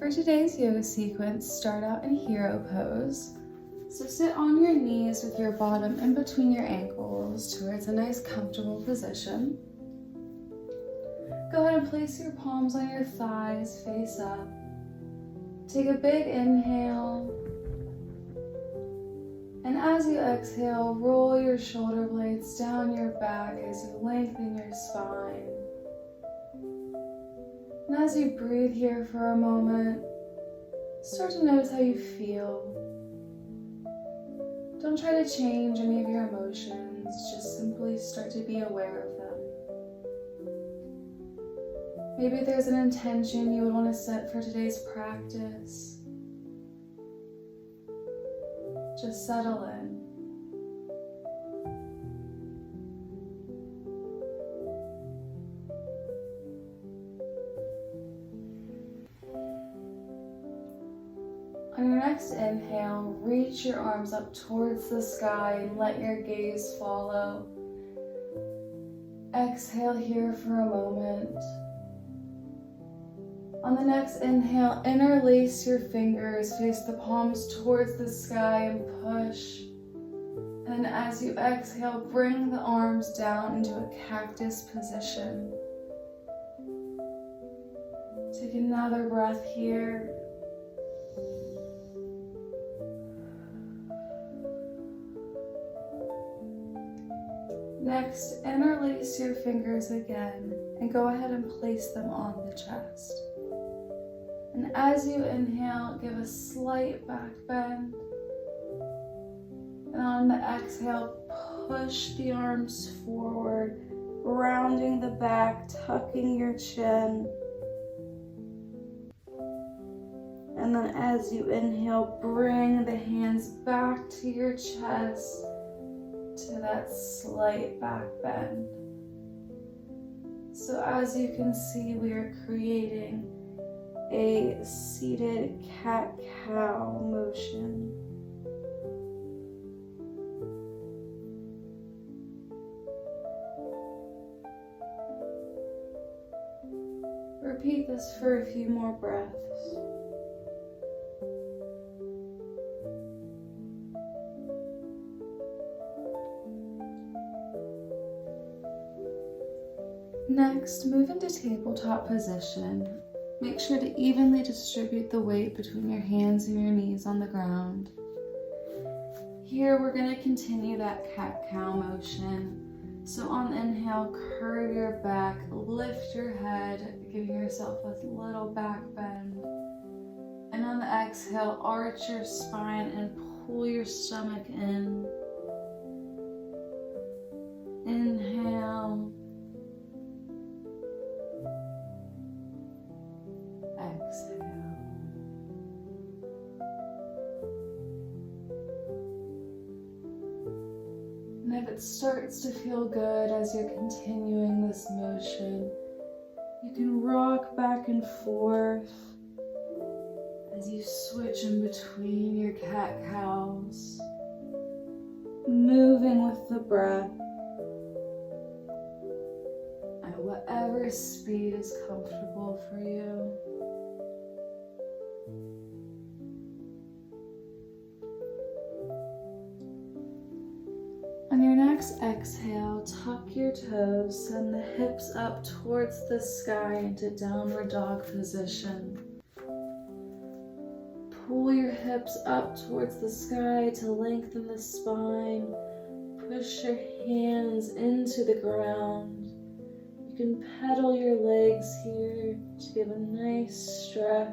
For today's yoga sequence, start out in hero pose. So sit on your knees with your bottom in between your ankles towards a nice comfortable position. Go ahead and place your palms on your thighs, face up. Take a big inhale. And as you exhale, roll your shoulder blades down your back as you lengthen your spine. And as you breathe here for a moment, start to notice how you feel. Don't try to change any of your emotions, just simply start to be aware of them. Maybe there's an intention you would want to set for today's practice. Just settle in. On your next inhale, reach your arms up towards the sky and let your gaze follow. Exhale here for a moment. On the next inhale, interlace your fingers, face the palms towards the sky and push. And as you exhale, bring the arms down into a cactus position. Take another breath here. Next, interlace your fingers again and go ahead and place them on the chest. And as you inhale, give a slight back bend. And on the exhale, push the arms forward, rounding the back, tucking your chin. And then as you inhale, bring the hands back to your chest to that slight back bend. So as you can see, we are creating a seated cat-cow motion. Repeat this for a few more breaths. Next, move into tabletop position. Make sure to evenly distribute the weight between your hands and your knees on the ground. Here, we're going to continue that cat-cow motion. So on the inhale, curve your back, lift your head, giving yourself a little back bend. And on the exhale, arch your spine and pull your stomach in. Inhale. Exhale. And if it starts to feel good as you're continuing this motion, you can rock back and forth as you switch in between your cat-cows, moving with the breath at whatever speed is comfortable for you. On your next exhale, tuck your toes, send the hips up towards the sky into downward dog position. Pull your hips up towards the sky to lengthen the spine. Push your hands into the ground. You can pedal your legs here to give a nice stretch.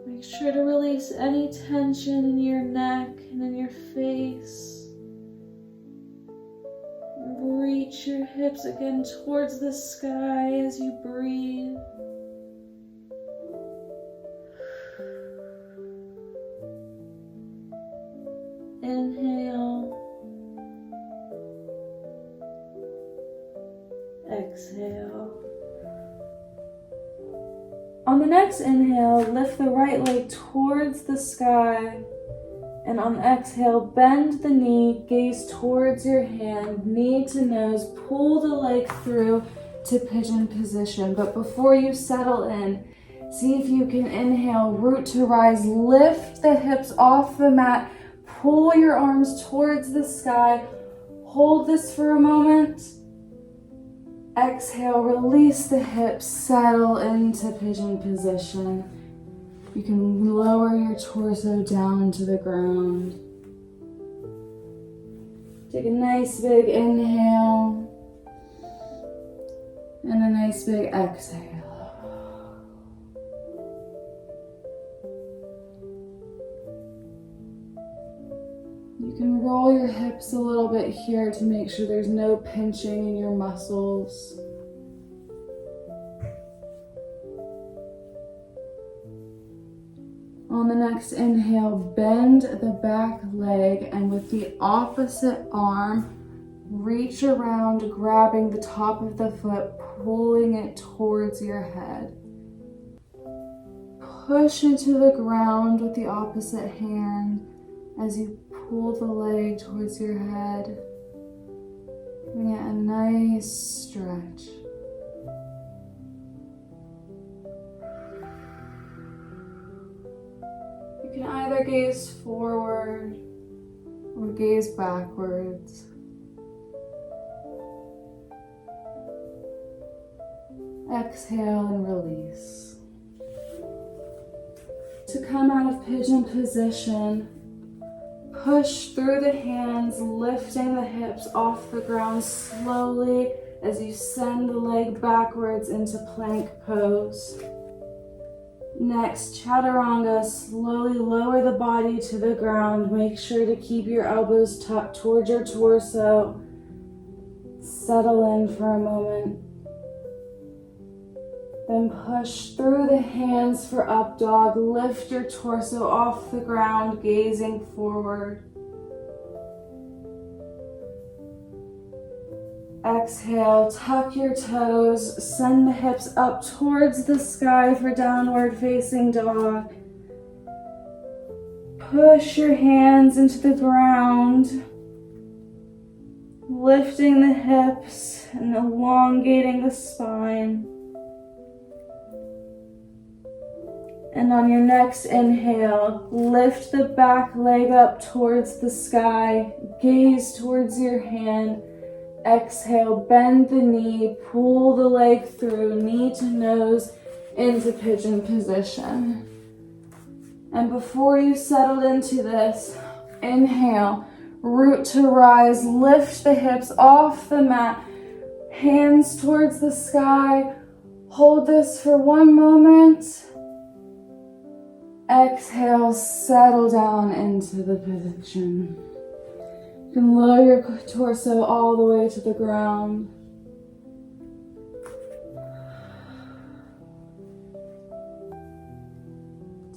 Make sure to release any tension in your neck and in your face. Reach your hips again towards the sky as you breathe. Inhale. Exhale. On the next inhale, lift the right leg towards the sky. And on the exhale, bend the knee, gaze towards your hand, knee to nose, pull the leg through to pigeon position. But before you settle in, See if you can inhale, root to rise, lift the hips off the mat, pull your arms towards the sky. Hold this for a moment. Exhale, release the hips, settle into pigeon position. You can lower your torso down to the ground. Take a nice big inhale and a nice big exhale. You can roll your hips a little bit here to make sure there's no pinching in your muscles. On the next inhale, bend the back leg and with the opposite arm, reach around, grabbing the top of the foot, pulling it towards your head. Push into the ground with the opposite hand as you pull the leg towards your head. Giving it a nice stretch. You can either gaze forward or gaze backwards. Exhale and release. To come out of pigeon position, push through the hands, lifting the hips off the ground slowly as you send the leg backwards into plank pose. Next, chaturanga, slowly lower the body to the ground. Make sure to keep your elbows tucked towards your torso. Settle in for a moment. Then push through the hands for up dog. Lift your torso off the ground, gazing forward. Exhale, tuck your toes, send the hips up towards the sky for downward facing dog. Push your hands into the ground, lifting the hips and elongating the spine. And on your next inhale, lift the back leg up towards the sky, gaze towards your hand. Exhale, bend the knee, pull the leg through, knee to nose into pigeon position. And before you settled into this, inhale, root to rise, lift the hips off the mat, hands towards the sky. Hold this for one moment. Exhale, settle down into the position. You can lower your torso all the way to the ground.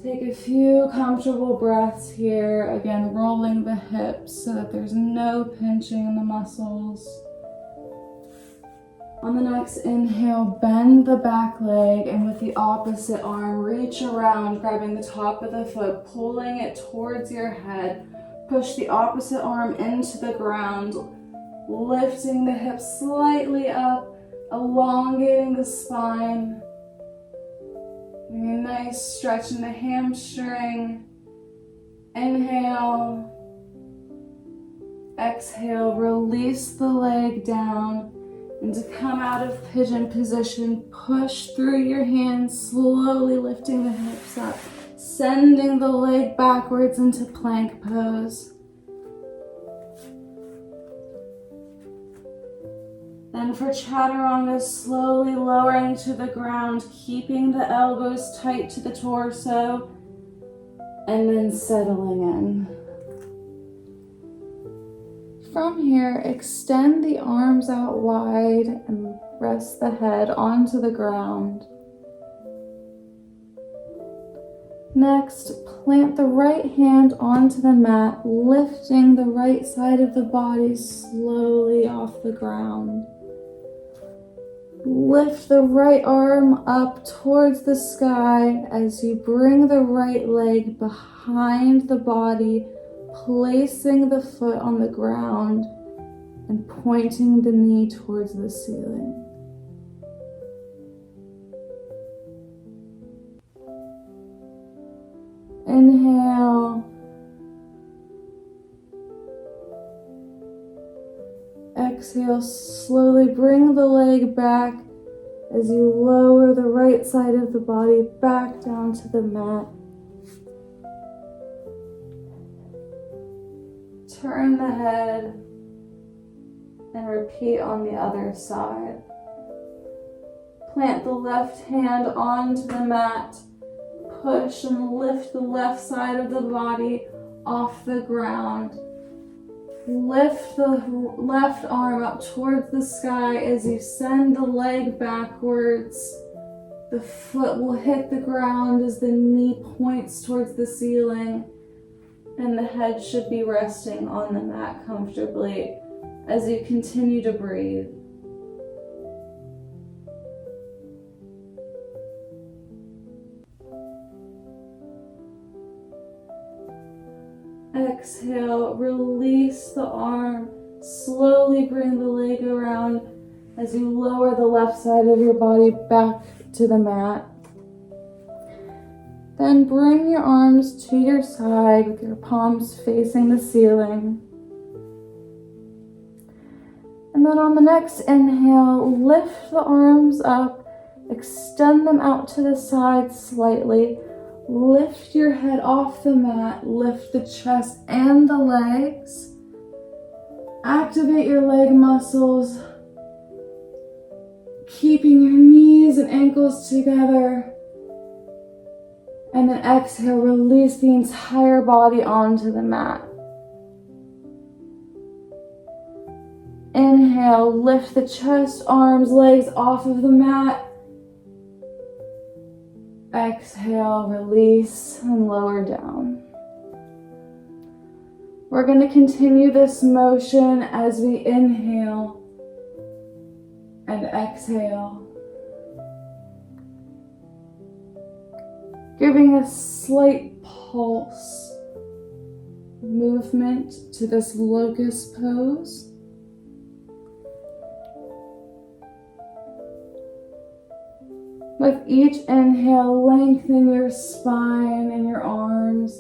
Take a few comfortable breaths here. Again, rolling the hips so that there's no pinching in the muscles. On the next inhale, bend the back leg and with the opposite arm, reach around, grabbing the top of the foot, pulling it towards your head. Push the opposite arm into the ground, lifting the hips slightly up, elongating the spine. Doing a nice stretch in the hamstring. Inhale. Exhale, release the leg down. And to come out of pigeon position, push through your hands, slowly lifting the hips up, sending the leg backwards into plank pose. Then for chaturanga, slowly lowering to the ground, keeping the elbows tight to the torso, and then settling in. From here, extend the arms out wide and rest the head onto the ground. Next, plant the right hand onto the mat, lifting the right side of the body slowly off the ground. Lift the right arm up towards the sky as you bring the right leg behind the body, placing the foot on the ground and pointing the knee towards the ceiling. Inhale. Exhale, slowly bring the leg back as you lower the right side of the body back down to the mat. Turn the head and repeat on the other side. Plant the left hand onto the mat. Push and lift the left side of the body off the ground. Lift the left arm up towards the sky as you send the leg backwards. The foot will hit the ground as the knee points towards the ceiling, and the head should be resting on the mat comfortably as you continue to breathe. Exhale, release the arm. Slowly bring the leg around as you lower the left side of your body back to the mat. Then bring your arms to your side with your palms facing the ceiling. And then on the next inhale, lift the arms up, extend them out to the side slightly. Lift your head off the mat, lift the chest and the legs. Activate your leg muscles, keeping your knees and ankles together. And then exhale, release the entire body onto the mat. Inhale, lift the chest, arms, legs off of the mat. Exhale, release, and lower down. We're going to continue this motion as we inhale and exhale, giving a slight pulse movement to this locust pose. With each inhale, lengthen your spine and your arms,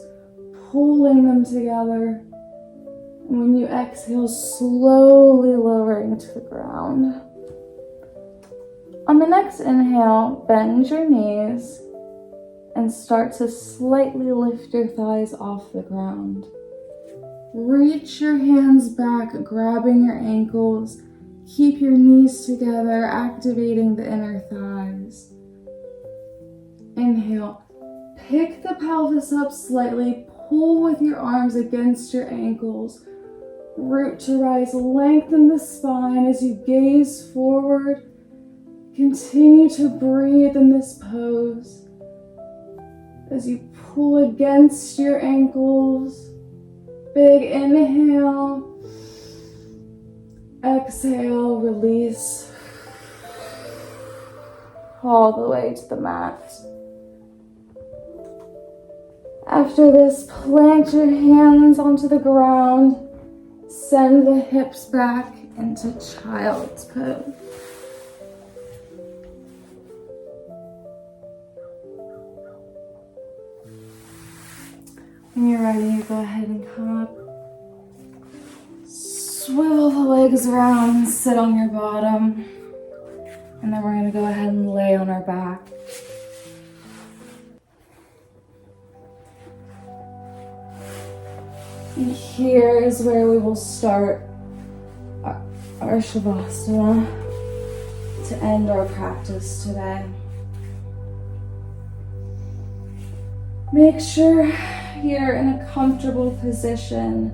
pulling them together. And when you exhale, slowly lowering to the ground. On the next inhale, bend your knees and start to slightly lift your thighs off the ground. Reach your hands back, grabbing your ankles. Keep your knees together, activating the inner thighs. Inhale, pick the pelvis up slightly, pull with your arms against your ankles. Root to rise, lengthen the spine as you gaze forward. Continue to breathe in this pose as you pull against your ankles. Big inhale, exhale, release all the way to the mat. After this, plant your hands onto the ground. Send the hips back into child's pose. When you're ready, go ahead and come up. Swivel the legs around, sit on your bottom. And then we're going to go ahead and lay on our back. And here is where we will start our Shavasana to end our practice today. Make sure you're in a comfortable position.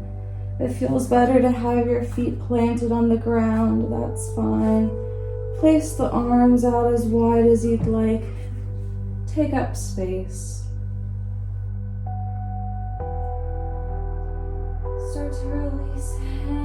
If it feels better to have your feet planted on the ground, that's fine. Place the arms out as wide as you'd like. Take up space. Start to release hands.